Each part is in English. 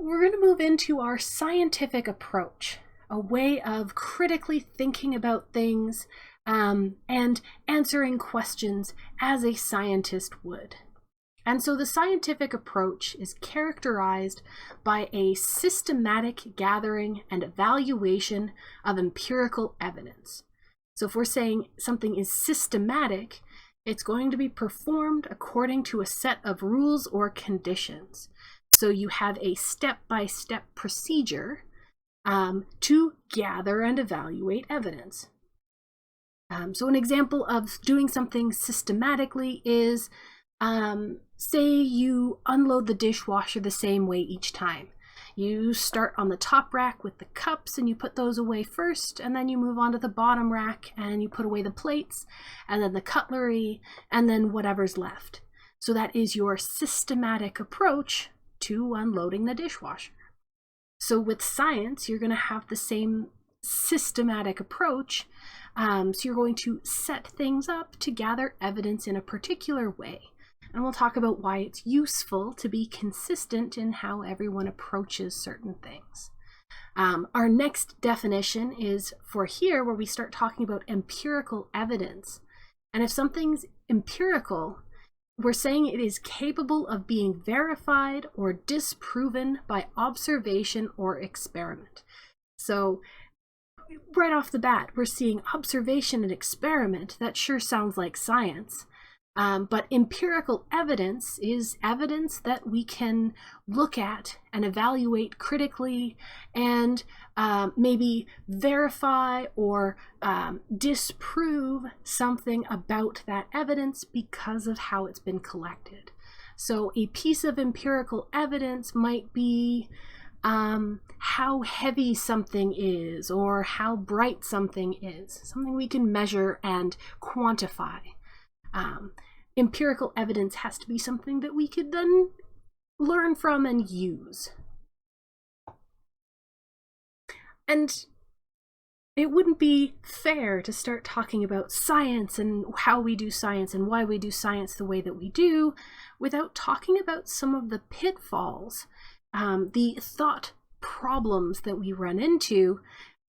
we're going to move into our scientific approach, a way of critically thinking about things and answering questions as a scientist would. And so the scientific approach is characterized by a systematic gathering and evaluation of empirical evidence. So if we're saying something is systematic, it's going to be performed according to a set of rules or conditions. So you have a step-by-step procedure to gather and evaluate evidence. So an example of doing something systematically is, say you unload the dishwasher the same way each time. You start on the top rack with the cups and you put those away first, and then you move on to the bottom rack and you put away the plates, and then the cutlery, and then whatever's left. So that is your systematic approach to unloading the dishwasher. So with science, you're going to have the same systematic approach. So you're going to set things up to gather evidence in a particular way. And we'll talk about why it's useful to be consistent in how everyone approaches certain things. Our next definition is for here, where we start talking about empirical evidence. And if something's empirical, we're saying it is capable of being verified or disproven by observation or experiment. So right off the bat, we're seeing observation and experiment. That sure sounds like science. But empirical evidence is evidence that we can look at and evaluate critically and maybe verify or disprove something about that evidence because of how it's been collected. So a piece of empirical evidence might be how heavy something is or how bright something is, something we can measure and quantify. Empirical evidence has to be something that we could then learn from and use. And it wouldn't be fair to start talking about science and how we do science and why we do science the way that we do without talking about some of the pitfalls, the thought problems that we run into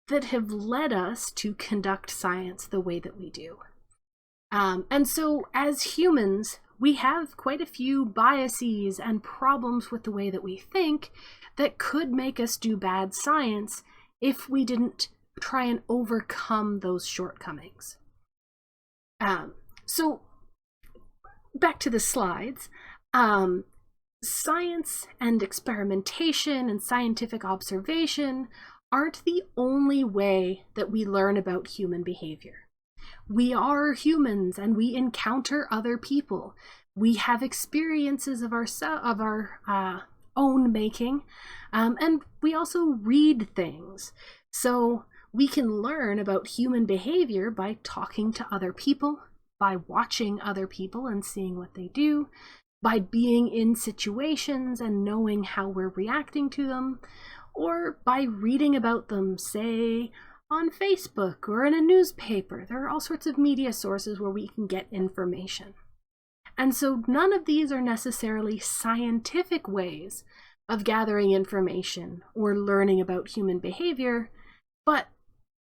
that have led us to conduct science the way that we do. And so as humans, we have quite a few biases and problems with the way that we think that could make us do bad science if we didn't try and overcome those shortcomings. So back to the slides. Science and experimentation and scientific observation aren't the only way that we learn about human behavior. We are humans and we encounter other people. We have experiences of our own making, and we also read things. So we can learn about human behavior by talking to other people, by watching other people and seeing what they do, by being in situations and knowing how we're reacting to them, or by reading about them, say, on Facebook or in a newspaper. There are all sorts of media sources where we can get information. And so none of these are necessarily scientific ways of gathering information or learning about human behavior, but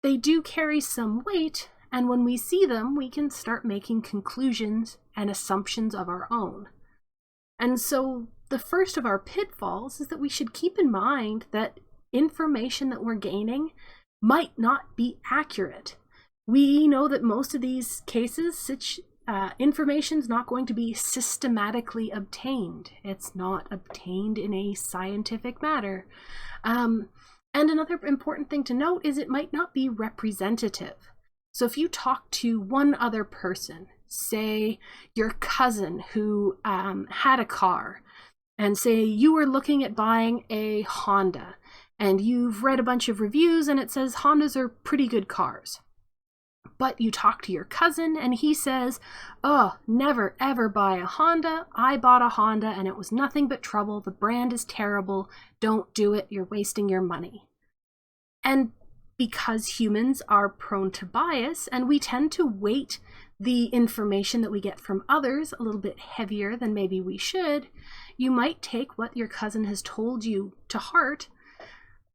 they do carry some weight, and when we see them, we can start making conclusions and assumptions of our own. And so the first of our pitfalls is that we should keep in mind that information that we're gaining might not be accurate. We know that most of these cases, information is not going to be systematically obtained. It's not obtained in a scientific manner. And another important thing to note is it might not be representative. So if you talk to one other person, say your cousin who had a car, and say you were looking at buying a Honda, and you've read a bunch of reviews and it says Hondas are pretty good cars. But you talk to your cousin and he says, oh, never ever buy a Honda. I bought a Honda and it was nothing but trouble. The brand is terrible. Don't do it. You're wasting your money. And because humans are prone to bias and we tend to weight the information that we get from others a little bit heavier than maybe we should, you might take what your cousin has told you to heart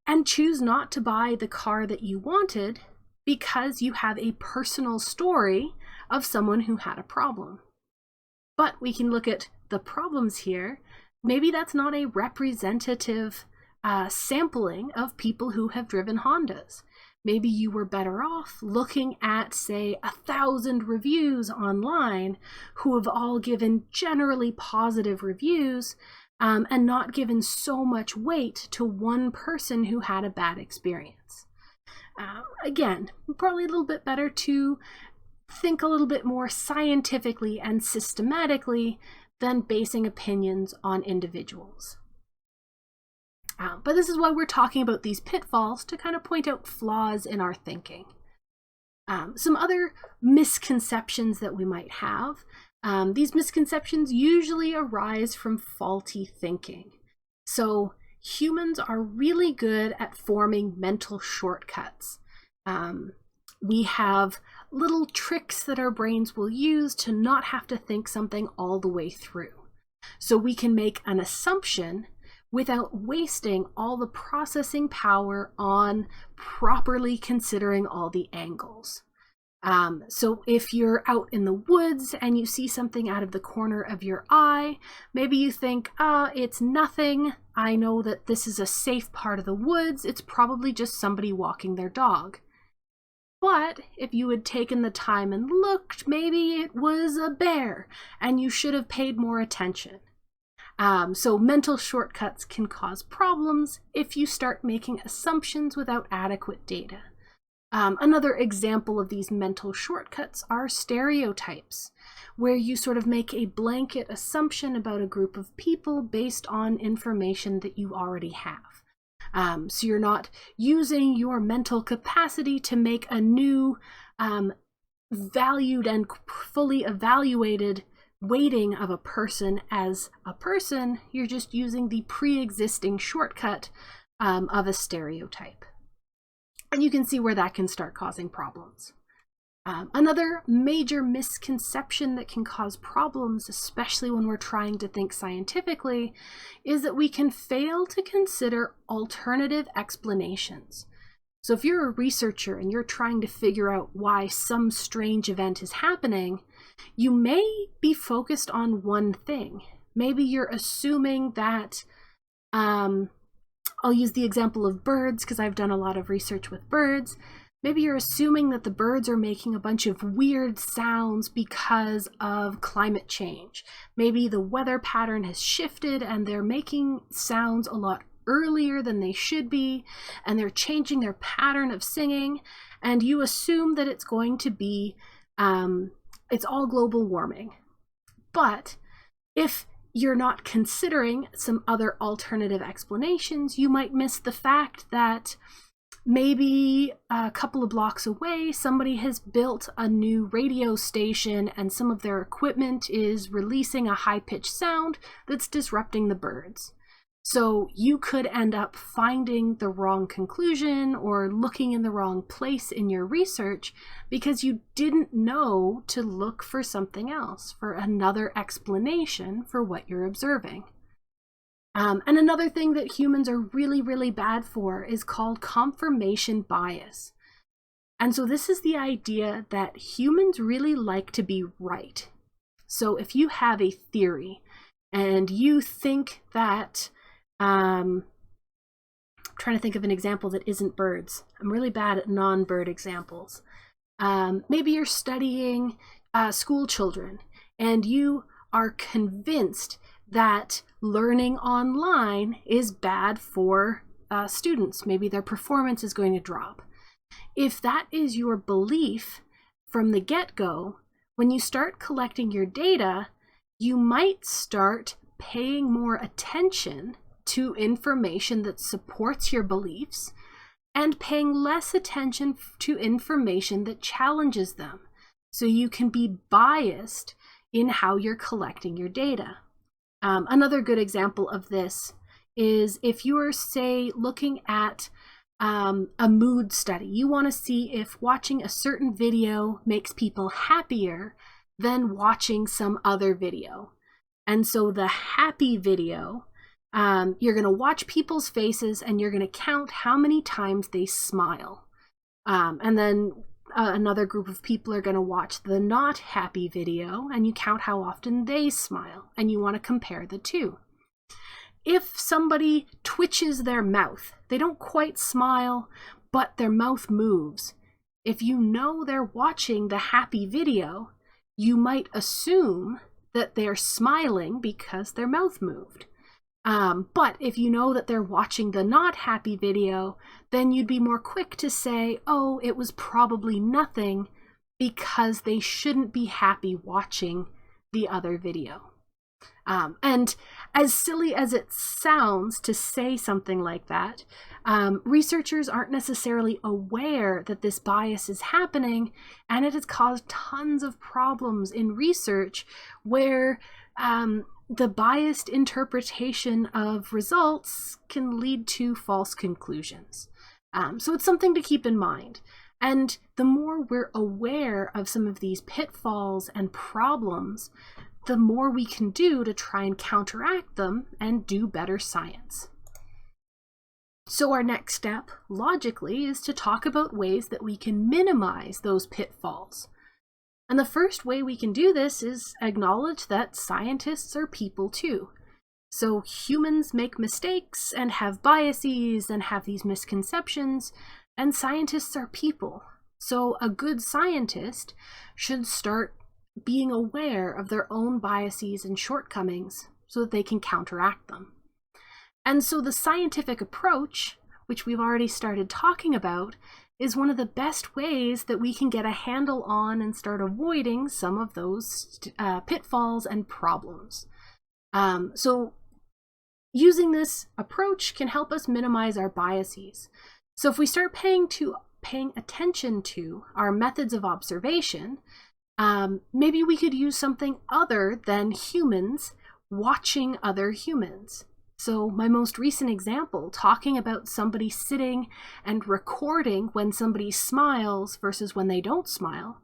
and choose not to buy the car that you wanted because you have a personal story of someone who had a problem. But we can look at the problems here. Maybe that's not a representative sampling of people who have driven Hondas. Maybe you were better off looking at, say, 1,000 reviews online who have all given generally positive reviews and not given so much weight to one person who had a bad experience. Again, probably a little bit better to think a little bit more scientifically and systematically than basing opinions on individuals. But this is why we're talking about these pitfalls, to kind of point out flaws in our thinking. Some other misconceptions that we might have. These misconceptions usually arise from faulty thinking. So humans are really good at forming mental shortcuts. We have little tricks that our brains will use to not have to think something all the way through. So we can make an assumption without wasting all the processing power on properly considering all the angles. So if you're out in the woods and you see something out of the corner of your eye, maybe you think, it's nothing. I know that this is a safe part of the woods. It's probably just somebody walking their dog. But if you had taken the time and looked, maybe it was a bear and you should have paid more attention. So mental shortcuts can cause problems if you start making assumptions without adequate data. Another example of these mental shortcuts are stereotypes, where you sort of make a blanket assumption about a group of people based on information that you already have. So you're not using your mental capacity to make a new, valued and fully evaluated weighting of a person as a person. You're just using the pre-existing shortcut of a stereotype. And you can see where that can start causing problems. Another major misconception that can cause problems, especially when we're trying to think scientifically, is that we can fail to consider alternative explanations. So if you're a researcher and you're trying to figure out why some strange event is happening, you may be focused on one thing. Maybe you're assuming that, I'll use the example of birds because I've done a lot of research with birds. Maybe you're assuming that the birds are making a bunch of weird sounds because of climate change. Maybe the weather pattern has shifted and they're making sounds a lot earlier than they should be, and they're changing their pattern of singing, and you assume that it's going to be, it's all global warming. But if you're not considering some other alternative explanations, you might miss the fact that maybe a couple of blocks away, somebody has built a new radio station and some of their equipment is releasing a high-pitched sound that's disrupting the birds. So you could end up finding the wrong conclusion or looking in the wrong place in your research because you didn't know to look for something else, for another explanation for what you're observing. And another thing that humans are really, really bad for is called confirmation bias. And so this is the idea that humans really like to be right. So if you have a theory and you think that, I'm trying to think of an example that isn't birds. I'm really bad at non-bird examples. Maybe you're studying school children and you are convinced that learning online is bad for students. Maybe their performance is going to drop. If that is your belief from the get-go, when you start collecting your data, you might start paying more attention to information that supports your beliefs and paying less attention to information that challenges them. So you can be biased in how you're collecting your data. Another good example of this is if you are, say, looking at a mood study. You want to see if watching a certain video makes people happier than watching some other video. And so the happy video, you're going to watch people's faces and you're going to count how many times they smile. And then another group of people are going to watch the not happy video and you count how often they smile, and you want to compare the two. If somebody twitches their mouth, they don't quite smile, but their mouth moves. If you know they're watching the happy video, you might assume that they're smiling because their mouth moved. But if you know that they're watching the not happy video, then you'd be more quick to say, oh, it was probably nothing, because they shouldn't be happy watching the other video. And as silly as it sounds to say something like that, researchers aren't necessarily aware that this bias is happening, and it has caused tons of problems in research where the biased interpretation of results can lead to false conclusions. So it's something to keep in mind. And the more we're aware of some of these pitfalls and problems, the more we can do to try and counteract them and do better science. So our next step, logically, is to talk about ways that we can minimize those pitfalls. And the first way we can do this is acknowledge that scientists are people too. So humans make mistakes and have biases and have these misconceptions, and scientists are people. So a good scientist should start being aware of their own biases and shortcomings so that they can counteract them. And so the scientific approach, which we've already started talking about, is one of the best ways that we can get a handle on and start avoiding some of those pitfalls and problems. So using this approach can help us minimize our biases. So if we start paying attention to our methods of observation, maybe we could use something other than humans watching other humans. So my most recent example, talking about somebody sitting and recording when somebody smiles versus when they don't smile,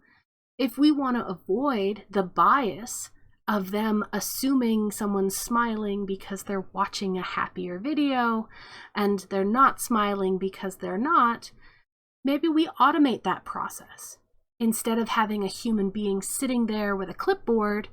if we want to avoid the bias of them assuming someone's smiling because they're watching a happier video and they're not smiling because they're not, maybe we automate that process. Instead of having a human being sitting there with a clipboard,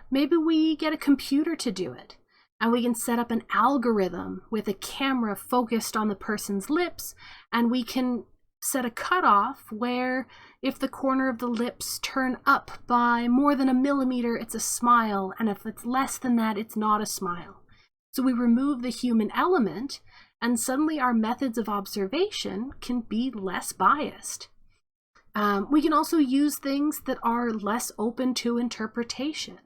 maybe we get a computer to do it. And we can set up an algorithm with a camera focused on the person's lips, and we can set a cutoff where if the corner of the lips turn up by more than 1 millimeter, it's a smile, and if it's less than that, it's not a smile. So we remove the human element, and suddenly our methods of observation can be less biased. We can also use things that are less open to interpretation.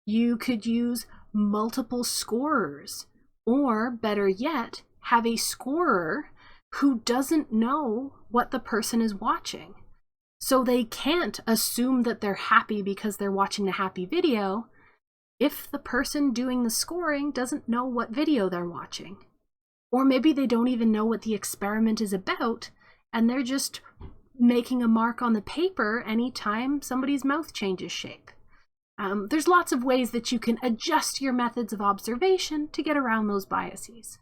You could use multiple scorers, or better yet, have a scorer who doesn't know what the person is watching. So they can't assume that they're happy because they're watching a happy video if the person doing the scoring doesn't know what video they're watching. Or maybe they don't even know what the experiment is about, and they're just making a mark on the paper anytime somebody's mouth changes shape. There's lots of ways that you can adjust your methods of observation to get around those biases.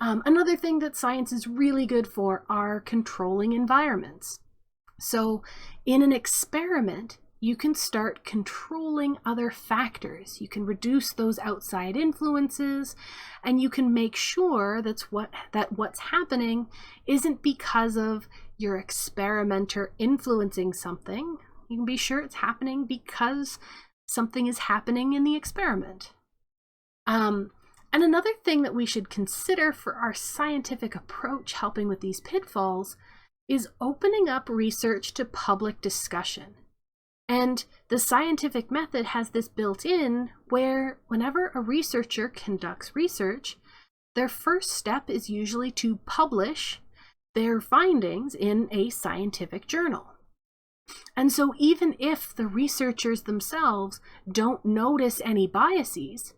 Another thing that science is really good for are controlling environments. So in an experiment, you can start controlling other factors. You can reduce those outside influences, and you can make sure that what's happening isn't because of your experimenter influencing something. You can be sure it's happening because something is happening in the experiment. And another thing that we should consider for our scientific approach helping with these pitfalls is opening up research to public discussion. And the scientific method has this built in where whenever a researcher conducts research, their first step is usually to publish their findings in a scientific journal. And so even if the researchers themselves don't notice any biases,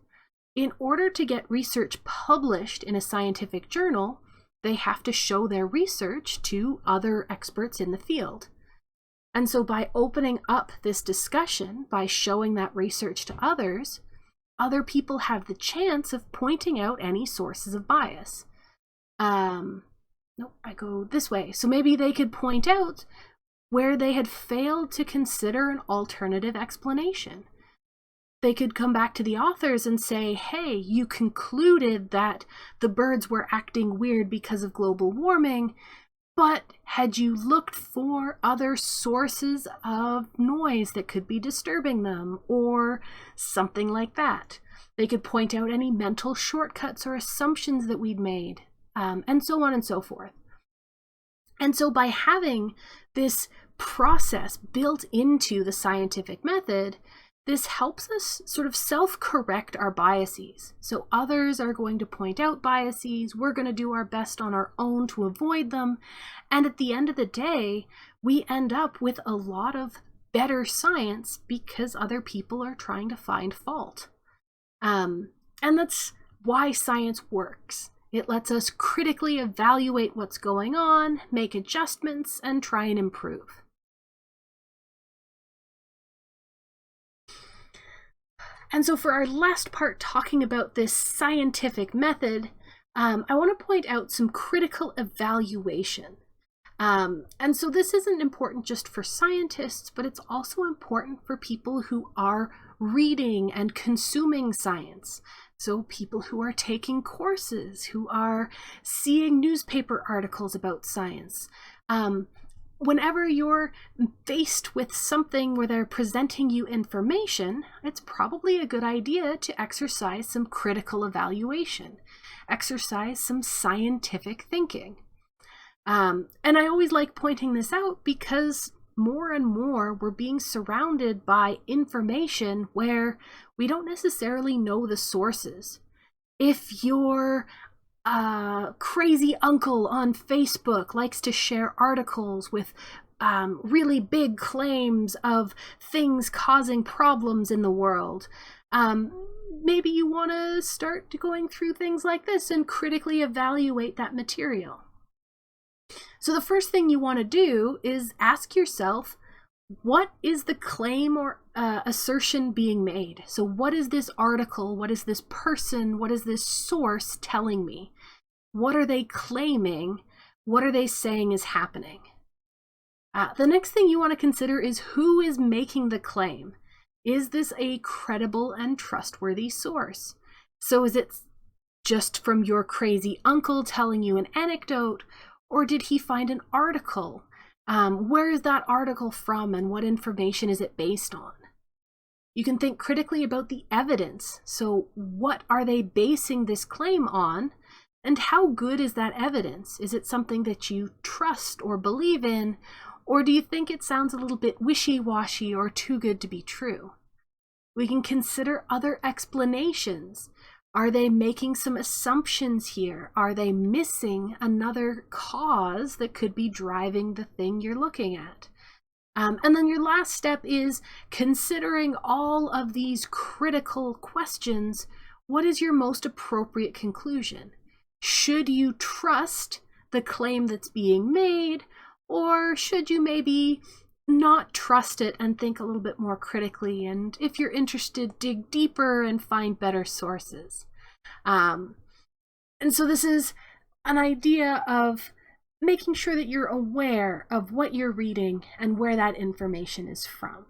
in order to get research published in a scientific journal, they have to show their research to other experts in the field. And so by opening up this discussion, by showing that research to others, other people have the chance of pointing out any sources of bias. Nope, I go this way. So maybe they could point out where they had failed to consider an alternative explanation. They could come back to the authors and say, hey, you concluded that the birds were acting weird because of global warming, but had you looked for other sources of noise that could be disturbing them, or something like that? They could point out any mental shortcuts or assumptions that we'd made, and so on and so forth. And so by having this process built into the scientific method, this helps us sort of self-correct our biases. So others are going to point out biases, we're going to do our best on our own to avoid them, and at the end of the day, we end up with a lot of better science because other people are trying to find fault. And that's why science works. It lets us critically evaluate what's going on, make adjustments, and try and improve. And so for our last part, talking about this scientific method, I want to point out some critical evaluation. And so this isn't important just for scientists, but it's also important for people who are reading and consuming science. So people who are taking courses, who are seeing newspaper articles about science. Whenever you're faced with something where they're presenting you information, it's probably a good idea to exercise some critical evaluation, exercise some scientific thinking. And I always like pointing this out because more and more we're being surrounded by information where we don't necessarily know the sources. If your crazy uncle on Facebook likes to share articles with really big claims of things causing problems in the world, maybe you want to start going through things like this and critically evaluate that material. So the first thing you want to do is ask yourself, what is the claim or assertion being made? So what is this article? What is this person? What is this source telling me? What are they claiming? What are they saying is happening? The next thing you want to consider is who is making the claim. Is this a credible and trustworthy source? So is it just from your crazy uncle telling you an anecdote, or did he find an article? Where is that article from and what information is it based on? You can think critically about the evidence. So what are they basing this claim on? And how good is that evidence? Is it something that you trust or believe in? Or do you think it sounds a little bit wishy-washy or too good to be true? We can consider other explanations. Are they making some assumptions here? Are they missing another cause that could be driving the thing you're looking at? And then your last step is considering all of these critical questions. What is your most appropriate conclusion? Should you trust the claim that's being made, or should you maybe not trust it and think a little bit more critically, and if you're interested, dig deeper and find better sources? And so this is an idea of making sure that you're aware of what you're reading and where that information is from.